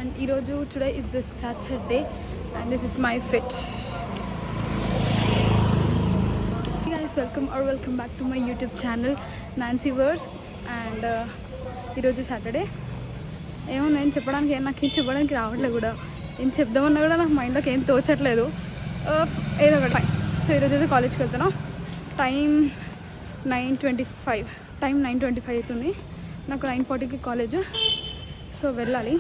And today is this Saturday and this is my fit. Hey guys, welcome back to my YouTube channel Nancy Verse. And ఈరోజు Saturday ఏమో నేను చెప్పడానికి రావట్లేదు కూడా ఏం చెప్దామన్నా కూడా నాకు మైండ్లోకి ఏం తోచట్లేదు ఏదో ఒకటి ఫైన్. సో ఈరోజు అయితే కాలేజ్కి వెళ్తున్నాం. టైం 9:25 అవుతుంది. నాకు 9:40కి కాలేజ్. సో వెళ్ళాలి.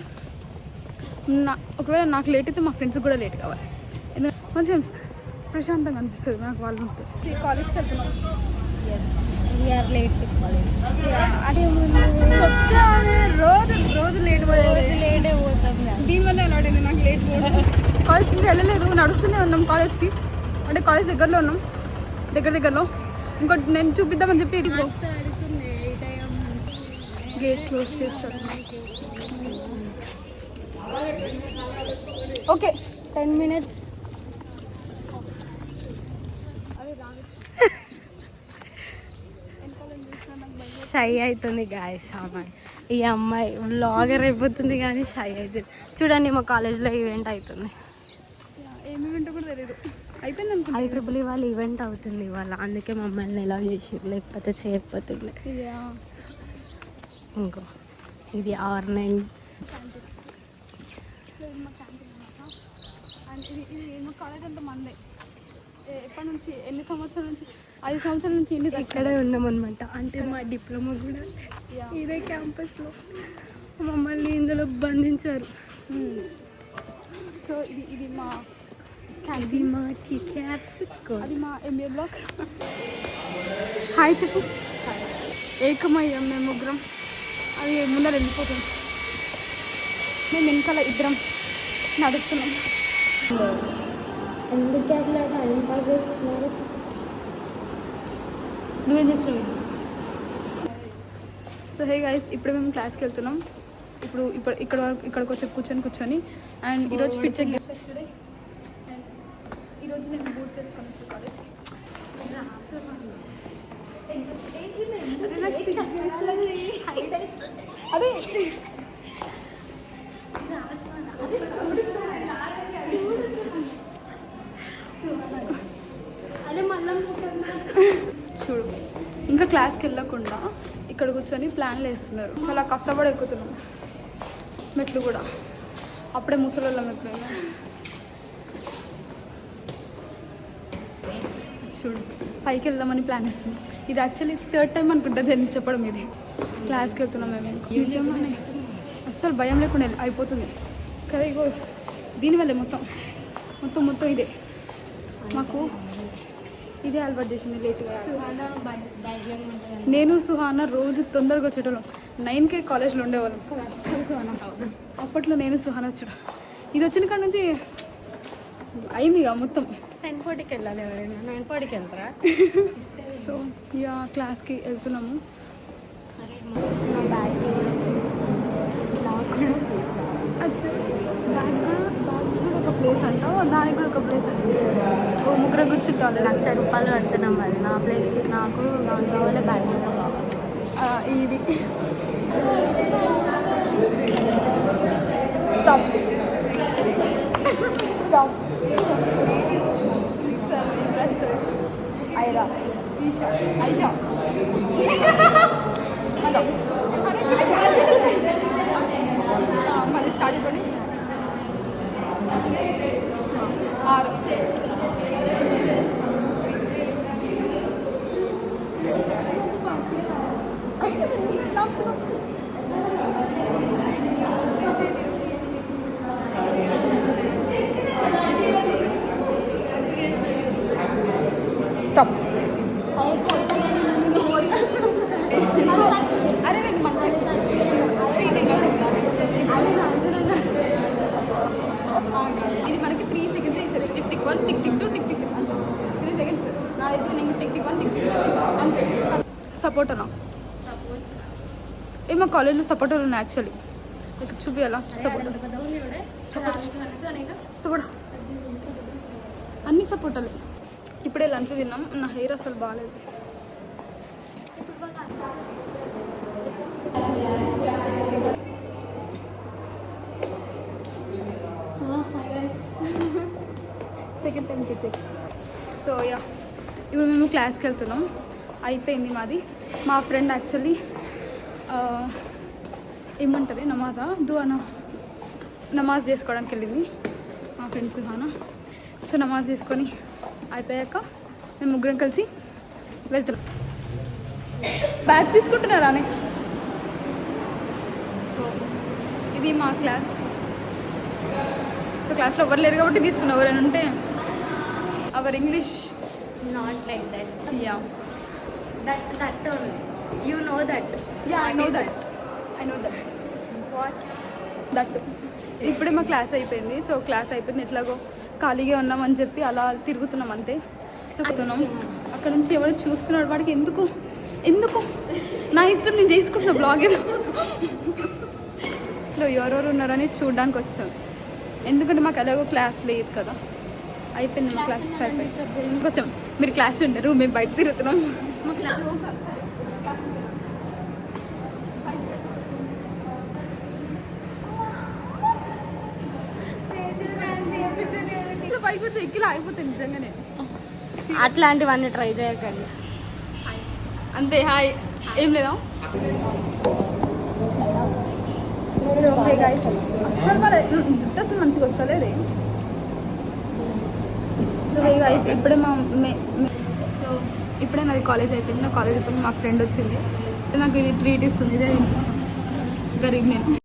ఒకవేళ నాకు లేట్ అయితే మా ఫ్రెండ్స్కి కూడా లేట్ కావాలి. ఎందుకంటే మంచిగా ప్రశాంతంగా అనిపిస్తుంది నాకు వాళ్ళు ఉంటే. కాలేజ్కి వెళ్తున్నాం. రోజు లేట్ పోతాం. దీనివల్ల అలవాటు అయింది నాకు లేట్ పోవడం. కాలేజ్కి వెళ్ళలేదు, నడుస్తూనే ఉన్నాం కాలేజ్కి. అంటే కాలేజ్ దగ్గరలో ఉన్నాం, దగ్గరలో. ఇంకోటి నేను చూపిద్దామని చెప్పి గేట్ క్లోజ్ చేస్తారు. Okay 10 minutes. షై అవుతుంది గాయస్. ఈ అమ్మాయి వ్లాగర్ అయిపోతుంది కానీ షై అవుతుంది. చూడండి మా కాలేజ్లో ఈవెంట్ అవుతుంది. ఏమి ఈవెంట్ కూడా తెలియదు. అయిపోయింది. IEEE వాళ్ళ ఈవెంట్ అవుతుంది ఇవాళ. అందుకే మమ్మల్ని ఎలా చేసారు, లేకపోతే చేయకపోతుండే. ఇంకో ఇది R9. మా కాలేజ్ అంతా మందే. ఎప్పటి నుంచి ఎన్ని సంవత్సరాల నుంచి 5 సంవత్సరాల నుంచి ఇక్కడే ఉన్నాం అనమాట. అంటే మా డిప్లొమా కూడా ఇదే క్యాంపస్లో. మమ్మల్ని ఇందులో బంధించారు. సో ఇది మా అది మా MBA బ్లాక్. హాయ్ చెప్పు. ఏకమయ్యాం మేము ముగ్గురం. అది ముందర వెళ్ళిపోతుంది. మేము వెనకాల ఇద్దరం నడుస్తున్నాం. ఎందుకు అట్లా టైం పాస్ చేస్తున్నారు? నువ్వేం చేస్తున్నావు? సో హే గైస్, ఇప్పుడు మేము క్లాస్కి వెళ్తున్నాం. ఇక్కడికి వచ్చి కూర్చొని అండ్ ఈరోజు ఫిట్ చెక్ చేసేది. అండ్ ఈరోజు నేను బూట్స్ వేసుకొని వచ్చాను కాలేజ్కి. అదే చూడు, ఇంకా క్లాస్కి వెళ్ళకుండా ఇక్కడ కూర్చొని ప్లాన్లు వేస్తున్నారు. చాలా కష్టపడి ఎక్కుతున్నాం మెట్లు కూడా. అప్పుడే ముసలోళ్ళం ఎప్పుడైనా. చూడు, పైకి వెళ్దామని ప్లాన్ వేస్తుంది. ఇది యాక్చువల్లీ 3rd టైం అనుకుంటా నేను చెప్పడం. ఇది క్లాస్కి వెళ్తున్నాం మేము. నిజంగానే అస్సలు భయం లేకుండా అయిపోతుంది కదా. ఇగో దీనివల్లే మొత్తం ఇదే మాకు ఇదే అలవాటు చేసింది లేట్గా. నేను సుహానా రోజు తొందరగా వచ్చేటోళ్ళం. 9కే కాలేజ్లో ఉండేవాళ్ళం కదా సుహానా. అప్పట్లో నేను సుహానా వచ్చాడు. ఇది వచ్చిన కాడ నుంచి అయింది ఇక మొత్తం. 10:40కి వెళ్ళాలి. ఎవరైనా 9:40కి వెళ్తారా? సో ఇక క్లాస్కి వెళ్తున్నాము. ఒక ప్లేస్ అంటావు, దానికి కూడా ఒక ప్లేస్ అంటే ముగ్గురు కూర్చుంటారు. 1,00,000 రూపాయలు కడుతున్నాం. మరి నా ప్లేస్కి నాకు కావాలి బ్యాగ్. ఇది స్టాప్ ఐరా ఐషా మళ్ళీ స్టార్ట్ అయిపోయి 6 స్టాప్. అరే ఇది మనకి 3 seconds ఇస్తారు. టిక్ 1 టిక్ 2 టిక్ 3 అంతే. 3 seconds. నా దగ్గర నేను టిక్ 1 టిక్ 2 అంతే. సపోర్ట్ అన్నా ఏమో కాలేజ్లో సపోర్టర్ ఉన్నాయి యాక్చువల్లీ. ఇక్కడ చూపించాలా సపోర్ట్ అన్ని సపోర్టర్లే. ఇప్పుడే లంచ్ తిన్నాం. నా హెయిర్ అసలు బాగాలేదు. సెకండ్ టైంకి చెక్. సో యా, ఇప్పుడు మేము క్లాస్కి వెళ్తున్నాం. అయిపోయింది మాది. మా ఫ్రెండ్ యాక్చువల్లీ ఏమంటుంది నమాజా దువానా నమాజ్ చేసుకోవడానికి వెళ్ళింది మా ఫ్రెండ్ సుహానా. సో నమాజ్ చేసుకొని అయిపోయాక మేము ముగ్గురం కలిసి వెళ్తున్నాం. బ్యాగ్స్ తీసుకుంటున్నారా అని. సో ఇది మా క్లాస్. సో క్లాస్లో ఎవరు లేరు కాబట్టి తీస్తున్నాం. ఎవరైనా ఉంటే our English not like that. Yeah that only you know that. Yeah I know that. What that. ఇప్పుడే మా క్లాస్ అయిపోయింది. సో క్లాస్ అయిపోయింది, ఎట్లాగో ఖాళీగా ఉన్నామని చెప్పి అలా తిరుగుతున్నాం అంతే. తిరుగుతున్నాం. అక్కడ నుంచి ఎవరు చూస్తున్నాడు, వాడికి ఎందుకు ఎందుకు నా ఇష్టం నేను చేసుకుంటున్నా బ్లాగ్ ఏదో. ఇట్లా ఎవరెవరు ఉన్నారని చూడడానికి వచ్చాం. ఎందుకంటే మాకు ఎలాగో క్లాస్ లేదు కదా. అయిపోయింది మా క్లాసెస్ అయిపోయింది. కొంచెం మీరు క్లాస్లో ఉన్నారు, మేము బయట తిరుగుతున్నాం. మా క్లాస్ పైకి ఎక్కిలా అయిపోతుంది నిజంగానే. అట్లాంటివన్నీ ట్రై చేయకండి అంతే. హాయ్ ఏం లేదా అస్సలు వాళ్ళ జుట్టు అసలు మంచిగా వస్తలేదు. సో హే గైస్, ఇప్పుడే సో ఇప్పుడే నాది కాలేజ్ అయిపోయింది. నా కాలేజ్ అయిపోయింది, మా ఫ్రెండ్ వచ్చింది. నాకు ఇది ట్రీట్ ఇస్తుంది, ఇదే తినిపిస్తుంది గరీబ్ నేను.